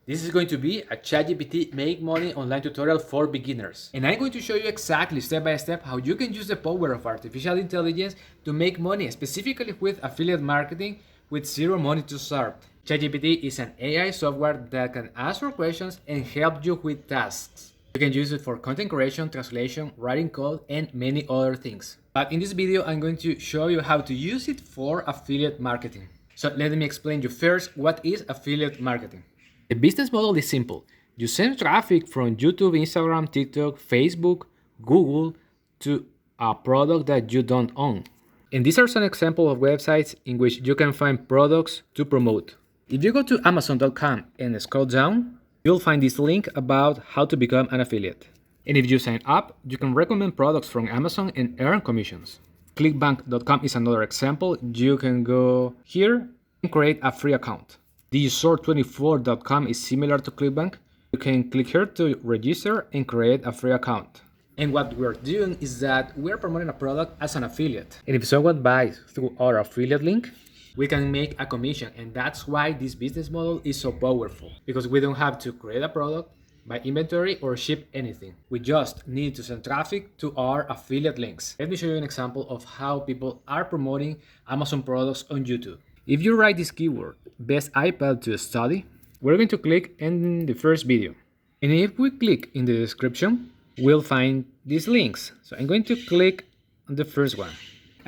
This is going to be a ChatGPT Make Money Online tutorial for beginners. And I'm going to show you exactly step by step how you can use the power of artificial intelligence to make money, specifically with affiliate marketing with zero money to start. ChatGPT is an AI software that can answer questions and help you with tasks. You can use it for content creation, translation, writing code, and many other things. But in this video, I'm going to show you how to use it for affiliate marketing. So let me explain you first what is affiliate marketing. The business model is simple. You send traffic from YouTube, Instagram, TikTok, Facebook, Google to a product that you don't own. And these are some examples of websites in which you can find products to promote. If you go to Amazon.com and scroll down, you'll find this link about how to become an affiliate. And if you sign up, you can recommend products from Amazon and earn commissions. Clickbank.com is another example. You can go here and create a free account. Digistore24.com is similar to Clickbank. You can click here to register and create a free account. And what we're doing is that we're promoting a product as an affiliate. And if someone buys through our affiliate link, we can make a commission. And that's why this business model is so powerful, because we don't have to create a product, buy inventory, or ship anything. We just need to send traffic to our affiliate links. Let me show you an example of how people are promoting Amazon products on YouTube. If you write this keyword, best iPad to study, we're going to click in the first video. And if we click in the description, we'll find these links. So I'm going to click on the first one.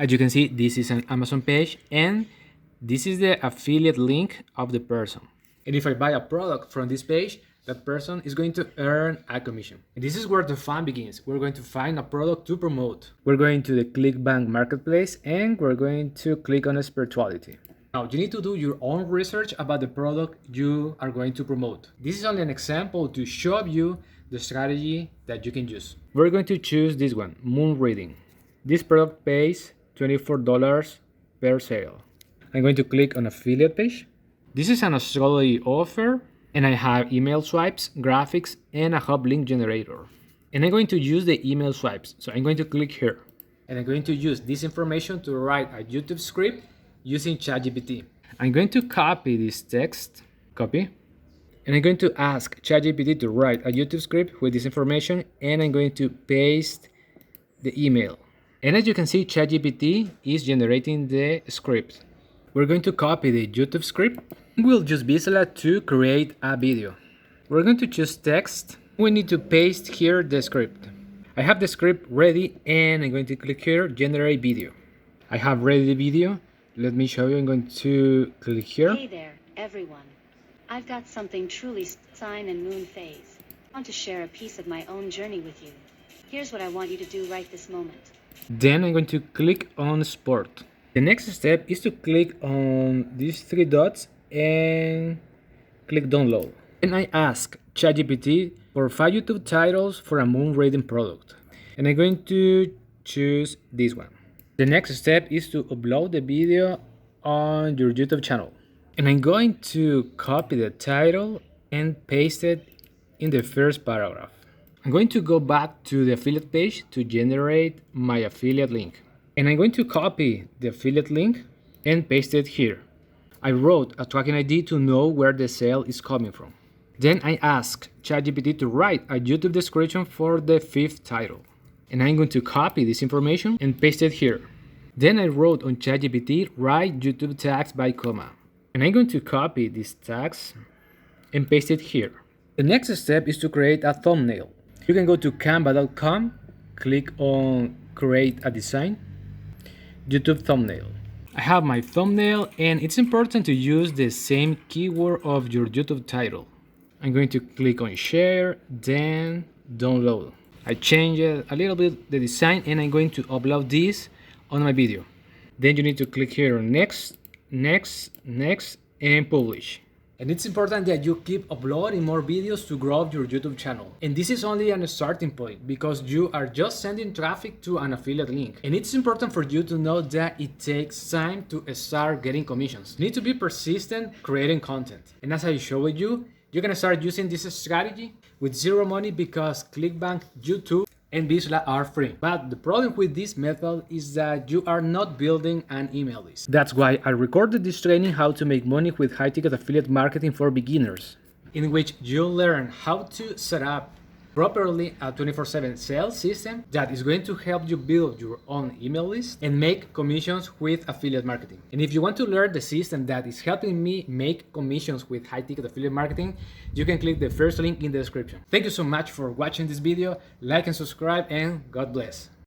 As you can see, this is an Amazon page, and this is the affiliate link of the person. And if I buy a product from this page, that person is going to earn a commission. And this is where the fun begins. We're going to find a product to promote. We're going to the ClickBank marketplace, and we're going to click on spirituality. Now, you need to do your own research about the product you are going to promote. This is only an example to show you the strategy that you can use. We're going to choose this one, Moon Reading. This product pays $24 per sale. I'm going to click on affiliate page. This is an astrology offer, and I have email swipes, graphics, and a hub link generator. And I'm going to use the email swipes. So I'm going to click here. And I'm going to use this information to write a YouTube script using ChatGPT. I'm going to copy this text, copy, and I'm going to ask ChatGPT to write a YouTube script with this information, and I'm going to paste the email. And as you can see, ChatGPT is generating the script. We're going to copy the YouTube script. We'll use Vizsla to create a video. We're going to choose text. We need to paste here the script. I have the script ready, and I'm going to click here, generate video. I have ready the video. Let me show you. I'm going to click here. Hey there, everyone. I've got something truly sign and moon phase. I want to share a piece of my own journey with you. Here's what I want you to do right this moment. Then I'm going to click on Sport. The next step is to click on these three dots and click Download. And I ask ChatGPT for 5 YouTube titles for a moon reading product. And I'm going to choose this one. The next step is to upload the video on your YouTube channel. And I'm going to copy the title and paste it in the first paragraph. I'm going to go back to the affiliate page to generate my affiliate link. And I'm going to copy the affiliate link and paste it here. I wrote a tracking ID to know where the sale is coming from. Then I ask ChatGPT to write a YouTube description for the 5th title. And I'm going to copy this information and paste it here. Then I wrote on ChatGPT, write YouTube tags by comma. And I'm going to copy these tags and paste it here. The next step is to create a thumbnail. You can go to canva.com, click on create a design, YouTube thumbnail. I have my thumbnail, and it's important to use the same keyword of your YouTube title. I'm going to click on share, then download. I changed a little bit the design, and I'm going to upload this on my video. Then you need to click here on next, and publish. And it's important that you keep uploading more videos to grow your YouTube channel. And this is only a starting point, because you are just sending traffic to an affiliate link. And it's important for you to know that it takes time to start getting commissions. You need to be persistent creating content. And as I showed you, you're gonna start using this strategy with zero money, because ClickBank, YouTube, and Vizsla are free. But the problem with this method is that you are not building an email list. That's why I recorded this training, how to make money with high-ticket affiliate marketing for beginners. in which you'll learn how to set up properly a 24/7 sales system that is going to help you build your own email list and make commissions with affiliate marketing. And if you want to learn the system that is helping me make commissions with high-ticket affiliate marketing, you can click the first link in the description. Thank you so much for watching this video. Like and subscribe, and God bless.